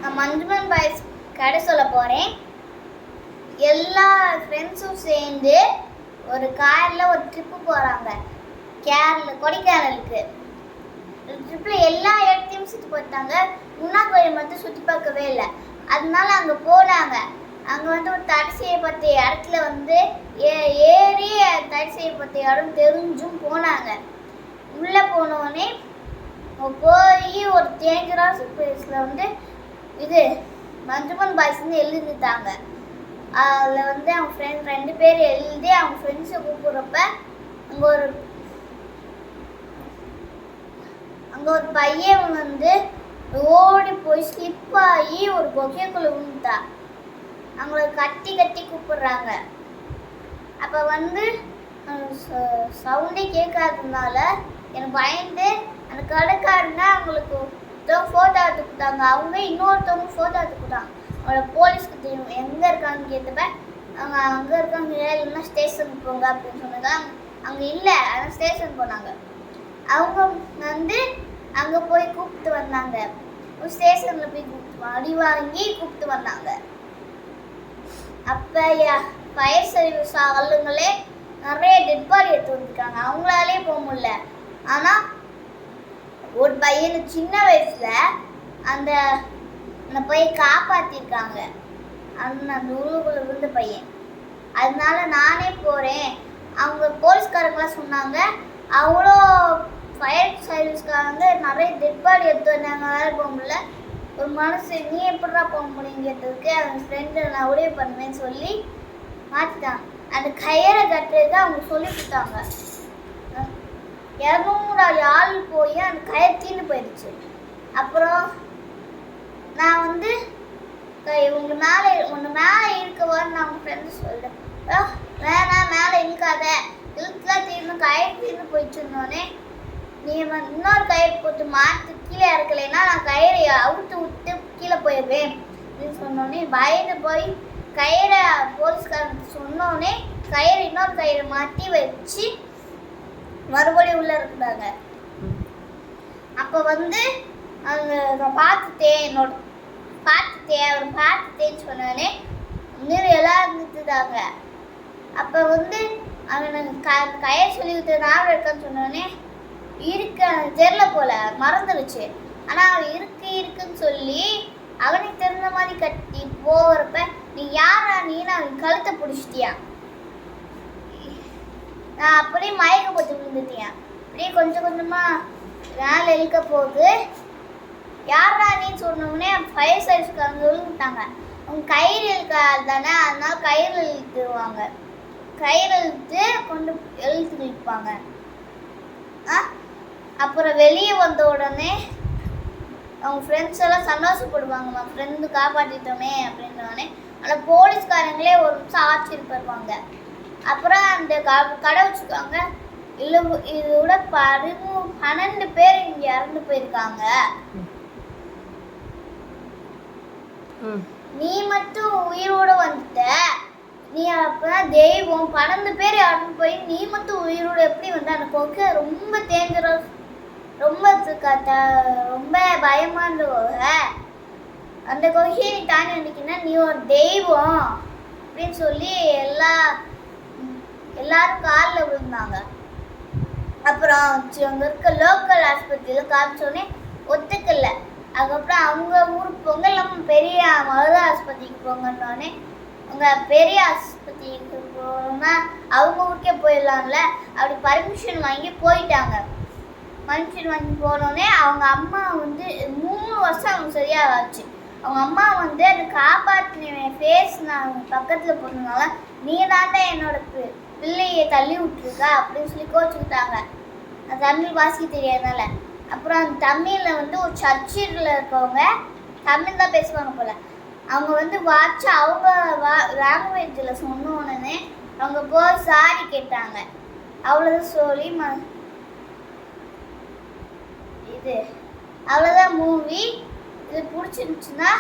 நான் மஞ்சுமன் பாய்ஸ் கடை சொல்ல போகிறேன். எல்லா ஃப்ரெண்ட்ஸும் சேர்ந்து ஒரு காரில் ஒரு ட்ரிப்பு போகிறாங்க. கொடைக்கானலுக்கு. ட்ரிப்பில் எல்லா இடத்தையும் சுற்றி பார்த்தாங்க. முன்னா கோயில் மட்டும் சுற்றி பார்க்கவே இல்லை. அதனால அங்கே போனாங்க. அங்கே ஒரு தடை செய்யப்பட்ட இடத்துல ஏறி தடை செய்யப்பட்ட இடம் தெரிஞ்சும் போனாங்க. உள்ளே போனோடனே போய் ஒரு டேஞ்சரஸ் பிளேஸில் இது மஞ்சுமன் பாய்ஸ்ன்னு எழுதிட்டாங்க. அதில் அவங்க ஃப்ரெண்ட் 2 பேர் எழுதி அவங்க ஃப்ரெண்ட்ஸை கூப்பிட்றப்ப அங்கே ஒரு பையன் ஓடி போய் ஸ்லிப் ஆகி ஒரு கொகைக்குள்ளே விழுந்துட்டா. அவங்கள கட்டி கட்டி கூப்பிடுறாங்க. அப்போ சவுண்டே கேட்காததுனால எனக்கு பயந்து அந்த கடைக்காரங்க அவங்களுக்கு ஃபோட்டோ எடுத்து கொடுத்தாங்க. அவங்க இன்னொருத்தவங்க ஃபோட்டோ எடுத்து கொடுத்தாங்க. அவங்கள போலீஸ்க்கு தெரியும் எங்கே இருக்காங்கன்னு கேட்டப்ப அவங்க அங்கே இருக்காங்க, இல்லைன்னா ஸ்டேஷனுக்கு போங்க அப்படின்னு சொன்னாங்க. அங்கே இல்லை, ஆனால் ஸ்டேஷன் போனாங்க. அவங்க அங்கே போய் கூப்பிட்டு வந்தாங்க. ஸ்டேஷனில் போய் அடி வாங்கி கூப்பிட்டு வந்தாங்க. அப்போ ஃபயர் சர்வீஸ் ஆளுங்களே நிறைய டெட் பாடி எடுத்து வந்துருக்காங்க. அவங்களாலே போக முடியல. ஆனால் ஒரு பையனை சின்ன வயசில் அந்த பையன் காப்பாற்றிருக்காங்க. அந்த உருவுக்குள்ள விழுந்த பையன். அதனால நானே போகிறேன். அவங்க போலீஸ்காரங்களாம் சொன்னாங்க அவ்வளோ ஃபயர் சர்வீஸ்காரங்க நிறைய டெட் பாடி எடுத்து வந்தாங்க. போக முடியல. ஒரு மனசு நீ எப்படா போக முடியும் கேட்டதுக்கு அவங்க ஃப்ரெண்டு நான் உதவி பண்ணுவேன்னு சொல்லி மாற்றிட்டாங்க. அந்த கயிறை கட்டுறதுக்கு அவங்க சொல்லி கொடுத்தாங்க. 200 ஆள் போய் அந்த கயிறு தீர்ந்து போயிடுச்சு. அப்புறம் நான் உன்னை மேலே இருக்கவான்னு நான் ஃப்ரெண்டு சொல்லிட்டேன். வேணாம், மேலே இருக்காத, இழுத்துலாம் தீர்ந்து கயிறு தீர்ந்து போயிடுச்சுன்னொடனே நீ இன்னொரு கயிறு போட்டு மாற்றி கீழே இறக்கலைன்னா நான் கயிறை அவுத்து விட்டு கீழே போயிடுவேன் அப்படின்னு சொன்னோடனே பயந்து போய் கயிறை போலீஸ்காரங்க சொன்னோடனே இன்னொரு கயிறை மாற்றி வச்சு மறுபடியும் உள்ளே இருக்கிறாங்க. அப்போ நான் பார்த்துட்டேன் அவர் பார்த்துட்டேன்னு சொன்னோடனே இன்னும் எல்லாரும் நிறுத்துதாங்க. அப்போ அவன் கயிறு சொல்லி கொடுத்து ஞாபகம் இருக்கான்னு சொன்னோடனே தெரியல போல மறந்துடுச்சு. ஆனால் அவன் இருக்குன்னு சொல்லி அவனுக்கு தெரிஞ்ச மாதிரி கட்டி போகிறப்ப நீ யாரா நீன்னு அவன் கழுத்தை பிடிச்சிட்டியா. நான் அப்படியே மயக்க போட்டு விழுந்துட்டியான். அப்படியே கொஞ்சம் கொஞ்சமாக மேலே இழுக்க போகுது. யாரா நீன்னு சொன்னோடனே ஃபயர் சர்வீஸ்காரங்க விழுந்துட்டாங்க. அவங்க கயிறு இழுக்காது தானே, அதனால கயிறு இழுத்துருவாங்க. கயிறு இழுத்து கொண்டு இழுத்து நிற்பாங்க. அப்புறம் வெளியே வந்த உடனே அவங்க ஃப்ரெண்ட்ஸ் எல்லாம் சந்தோஷப்படுவாங்கம்மா, ஃப்ரெண்டு காப்பாற்றிட்டோமே அப்படின்னோடனே. ஆனால் போலீஸ்காரங்களே ஒரு நிமிஷம் ஆச்சரியப்படுவாங்க. அப்புறம் அந்த கடை வச்சுருக்காங்க. இதோட 12 பேர் இங்கே இறந்து போயிருக்காங்க. நீ மட்டும் உயிரோட வந்துட்ட. நீ அப்பதான் தெய்வம். 12 பேர் இறந்து போய் நீ மட்டும் உயிரோட எப்படி வந்த? அந்த கொக்கை ரொம்ப டேஞ்சரஸ், ரொம்ப பயமானது. அந்த கொகையை நீ தாண்டி வந்திக்கின்னா நீ ஒரு தெய்வம் அப்படின்னு சொல்லி எல்லாரும் காலில் விழுந்தாங்க. அப்புறம் அங்கே இருக்க லோக்கல் ஆஸ்பத்திரியில் காமிச்சோடனே ஒத்துக்கல. அதுக்கப்புறம் அவங்க ஊருக்கு போங்க, இல்லாம பெரிய மருத ஆஸ்பத்திரிக்கு போங்கன்னொடனே அவங்க பெரிய ஆஸ்பத்திரிக்கு போனா அவங்க ஊருக்கே போயிடலாம்ல. அப்படி பர்மிஷன் வாங்கி போயிட்டாங்க. பர்மிஷன் வாங்கி போனோடனே அவங்க அம்மா 3 வருஷம் அவங்க சரியாக ஆச்சு. அவங்க அம்மா அந்த காப்பாற்றின ஃபேஸ் நான் பக்கத்தில் போனதுனால நீ தாண்டா என்னோட பிள்ளையை தள்ளி விட்டுருக்கா அப்படின்னு சொல்லி கோச்சுக்கிட்டாங்க. அது தமிழ் வாசிக்க தெரியாதனால. அப்புறம் அந்த தமிழில் ஒரு சர்ச்சில் இருக்கவங்க தமிழ் தான் பேசுவாங்க போல். அவங்க வாட்ச அவங்க லாங்குவேஜில் சொன்ன உடனே அவங்க போய் சாரி கேட்டாங்க. அவ்வளோதான் சொல்லி அவ்வளோதான் மூவி. இது பிடிச்சிருந்துச்சுன்னா